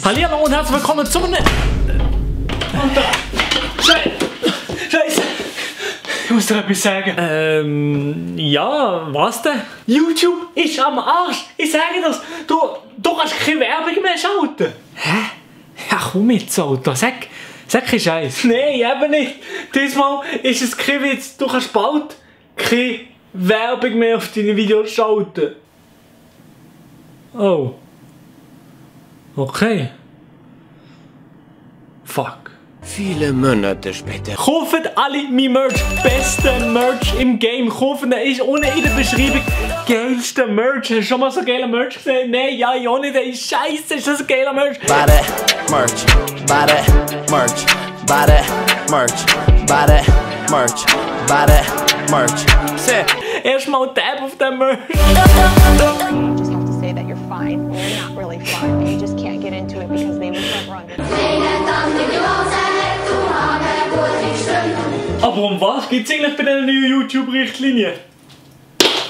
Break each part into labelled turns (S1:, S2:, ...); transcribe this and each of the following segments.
S1: Hallihallo und herzlich willkommen zu einem... Scheiße! Ich muss dir etwas sagen. Ja, was denn? YouTube ist am Arsch! Ich sage das! Du kannst keine Werbung mehr schalten! Hä? Ja, komm jetzt, Alter. Sag keinen Scheiß. Nein, eben nicht. Diesmal ist es kein Witz. Du kannst bald keine Werbung mehr auf deine Videos schalten. Oh. Okay. Fuck.
S2: Viele Monate später.
S1: Kauft alle mein Merch. Beste Merch im Game. Kaufen, der ist unten in der Beschreibung. Geilste Merch. Hast du schon mal so geile Merch gesehen? Nein, ja, ich auch nicht. Ey, Scheiße, ist das ein geiler Merch.
S2: Buy that merch. Buy that merch. Buy that merch. Buy that merch. Buy that merch. Say.
S1: Erstmal Tab auf den Merch.
S3: You just have to say that you're fine when you're not really fine, but you just can't get into it because they would never understand.
S1: Aber um was geht es eigentlich bei den neuen YouTube-Richtlinien?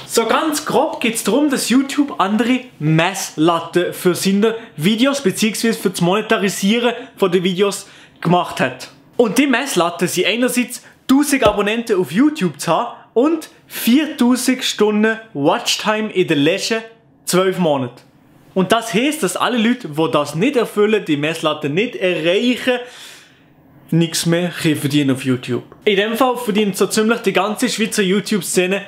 S1: So ganz grob geht es darum, dass YouTube andere Messlatten für seine Videos bzw. für das Monetarisieren von den Videos gemacht hat. Und die Messlatten sind einerseits 1000 Abonnenten auf YouTube zu haben und 4000 Stunden Watchtime in den letzten 12 Monaten. Und das heisst, dass alle Leute, die das nicht erfüllen, die Messlatte nicht erreichen, nichts mehr verdienen auf YouTube. In dem Fall verdient so ziemlich die ganze Schweizer YouTube-Szene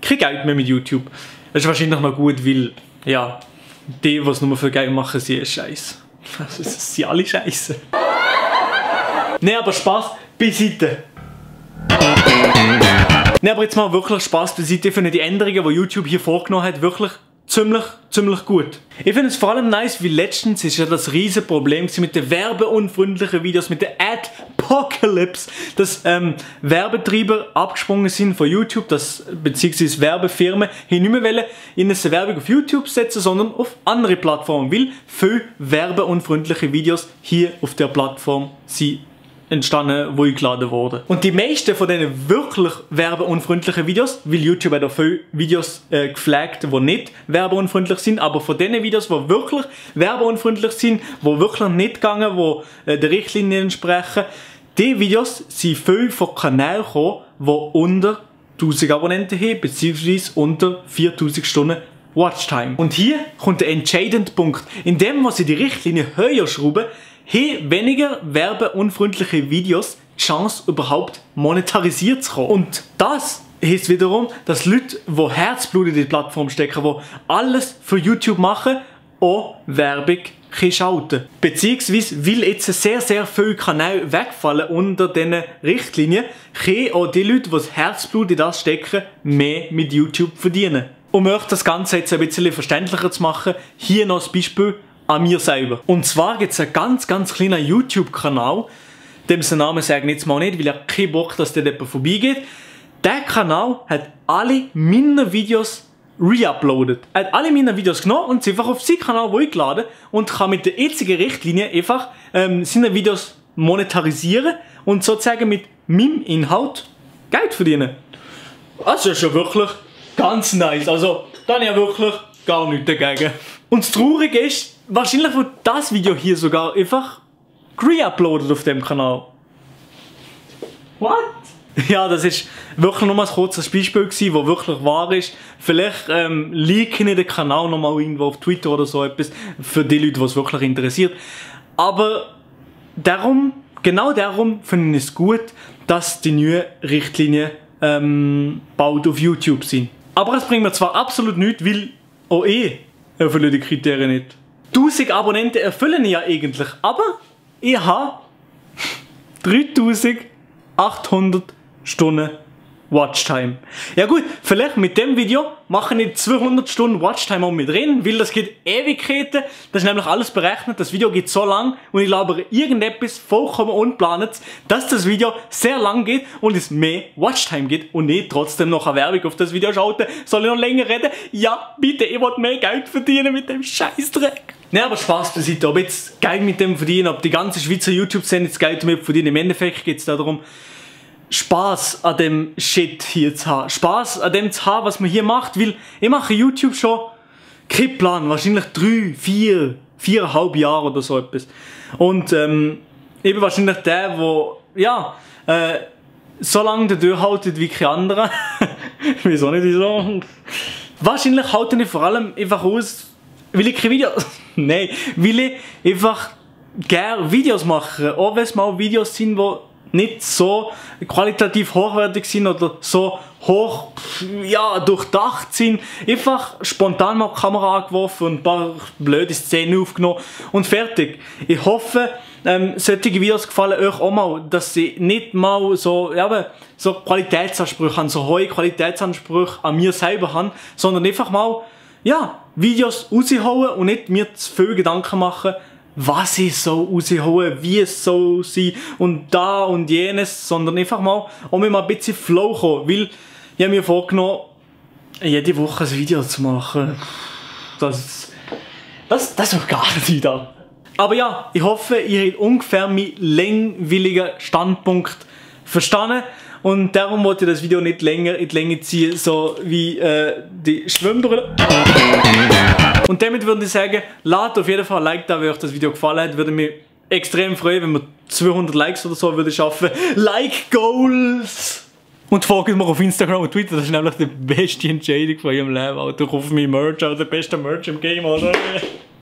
S1: kein Geld mehr mit YouTube. Das ist wahrscheinlich noch gut, weil, ja, die es nur für Geld machen, sind scheiße. Also, das sind alle scheiße. Ne, aber Spaß beiseite. Ne, aber jetzt mal wirklich Spaß beiseite. Ich finde die Änderungen, die YouTube hier vorgenommen hat, wirklich ziemlich gut. Ich finde es vor allem nice, wie letztens ist ja das riesen Problem mit den werbeunfreundlichen Videos, mit der Adpocalypse, dass Werbetreiber abgesprungen sind von YouTube, beziehungsweise Werbefirmen hier nicht mehr wollen, ihnen eine Werbung auf YouTube setzen, sondern auf andere Plattformen, weil viele werbeunfreundliche Videos hier auf der Plattform sind entstanden, wo eingeladen wurden. Und die meisten von diesen wirklich werbeunfreundlichen Videos, weil YouTube hat auch viele Videos geflaggt, die nicht werbeunfreundlich sind, aber von diesen Videos, die wirklich werbeunfreundlich sind, die wirklich nicht gegangen, die der Richtlinien entsprechen, die Videos sind viel von Kanälen gekommen, die unter 1000 Abonnenten haben, beziehungsweise unter 4000 Stunden Watchtime. Und hier kommt der entscheidende Punkt. Indem sie die Richtlinie höher schrauben, haben weniger werbeunfreundliche Videos die Chance, überhaupt monetarisiert zu kommen. Und das heisst wiederum, dass Leute, die Herzblut in die Plattform stecken, die alles für YouTube machen, auch Werbung schalten. Beziehungsweise, weil jetzt sehr viele Kanäle wegfallen unter diesen Richtlinien, können auch die Leute, die das Herzblut in das stecken, mehr mit YouTube verdienen. Um euch das Ganze jetzt ein bisschen verständlicher zu machen, hier noch ein Beispiel an mir selber. Und zwar gibt es einen ganz kleinen YouTube-Kanal, dem sein Name sage ich jetzt mal nicht, weil ich keinen Bock, dass der jemand vorbeigeht. Der Kanal hat alle meine Videos reuploadet. Er hat alle meine Videos genommen und sie einfach auf seinen Kanal eingeladen und kann mit der jetzigen Richtlinie einfach seine Videos monetarisieren und sozusagen mit meinem Inhalt Geld verdienen. Das ist ja wirklich ganz nice. Also, da habe ich ja wirklich gar nichts dagegen. Und das Traurige ist, wahrscheinlich wird das Video hier sogar einfach reuploadet auf dem Kanal. What? Ja, das ist wirklich nur mal ein kurzes Beispiel gewesen, das wirklich wahr ist. Vielleicht liken ich den Kanal noch mal irgendwo auf Twitter oder so etwas, für die Leute, die es wirklich interessiert. Aber genau darum finde ich es gut, dass die neuen Richtlinien bald auf YouTube sind. Aber es bringt mir zwar absolut nichts, weil auch erfüllen die Kriterien nicht. 1000 Abonnenten erfüllen ja eigentlich, aber ich habe 3800 Stunden Watchtime. Ja gut, vielleicht mit dem Video mache ich 200 Stunden Watchtime auch mit drin, weil das geht Ewigkeiten. Das ist nämlich alles berechnet. Das Video geht so lang und ich glaube irgendetwas vollkommen unplanet, dass das Video sehr lang geht und es mehr Watchtime geht und ich trotzdem noch eine Werbung auf das Video schalte. Soll ich noch länger reden? Ja, bitte, ich will mehr Geld verdienen mit dem Scheißdreck. Ne, aber Spaß beiseite. Ob jetzt Geld mit dem verdienen, ob die ganze Schweizer YouTube-Szene jetzt Geld damit verdienen, im Endeffekt geht es darum, Spaß an dem Shit hier zu haben. Spaß an dem zu haben, was man hier macht, weil ich mache YouTube schon keinen Plan, wahrscheinlich 3, 4, 4,5 Jahren oder so etwas. Und eben wahrscheinlich der, ja, so lange durchhaltet wie kein anderer. Ich weiß auch nicht wieso. Wahrscheinlich halte ich vor allem einfach aus, weil ich keine Videos... Nein, weil ich einfach gerne Videos mache. Auch wenn es mal Videos sind, die nicht so qualitativ hochwertig sind oder so hoch, ja, durchdacht sind. Einfach spontan mal die Kamera angeworfen und ein paar blöde Szenen aufgenommen und fertig. Ich hoffe, solche Videos gefallen euch auch mal, dass sie nicht mal so, ja, so Qualitätsansprüche haben, so hohe Qualitätsansprüche an mir selber haben, sondern einfach mal, ja, Videos raushauen und nicht mir zu viel Gedanken machen, was ich so raushauen, wie es so sein und da und jenes, sondern einfach mal, um mir mal ein bisschen Flow kommen, weil ich habe mir vorgenommen, jede Woche ein Video zu machen. Das ist doch gar nicht wieder. Aber ja, ich hoffe, ihr habt ungefähr meinen langweiligen Standpunkt verstanden. Und darum wollte ich das Video nicht länger in die Länge ziehen, so wie die Schwimmbrille. Und damit würde ich sagen, lasst auf jeden Fall ein Like da, wenn euch das Video gefallen hat. Würde mich extrem freuen, wenn wir 200 Likes oder so würde schaffen. Like Goals! Und folgt mir auf Instagram und Twitter, das ist nämlich die beste Entscheidung von ihrem Leben. Alter, kauf mir Merch, der beste Merch im Game, oder?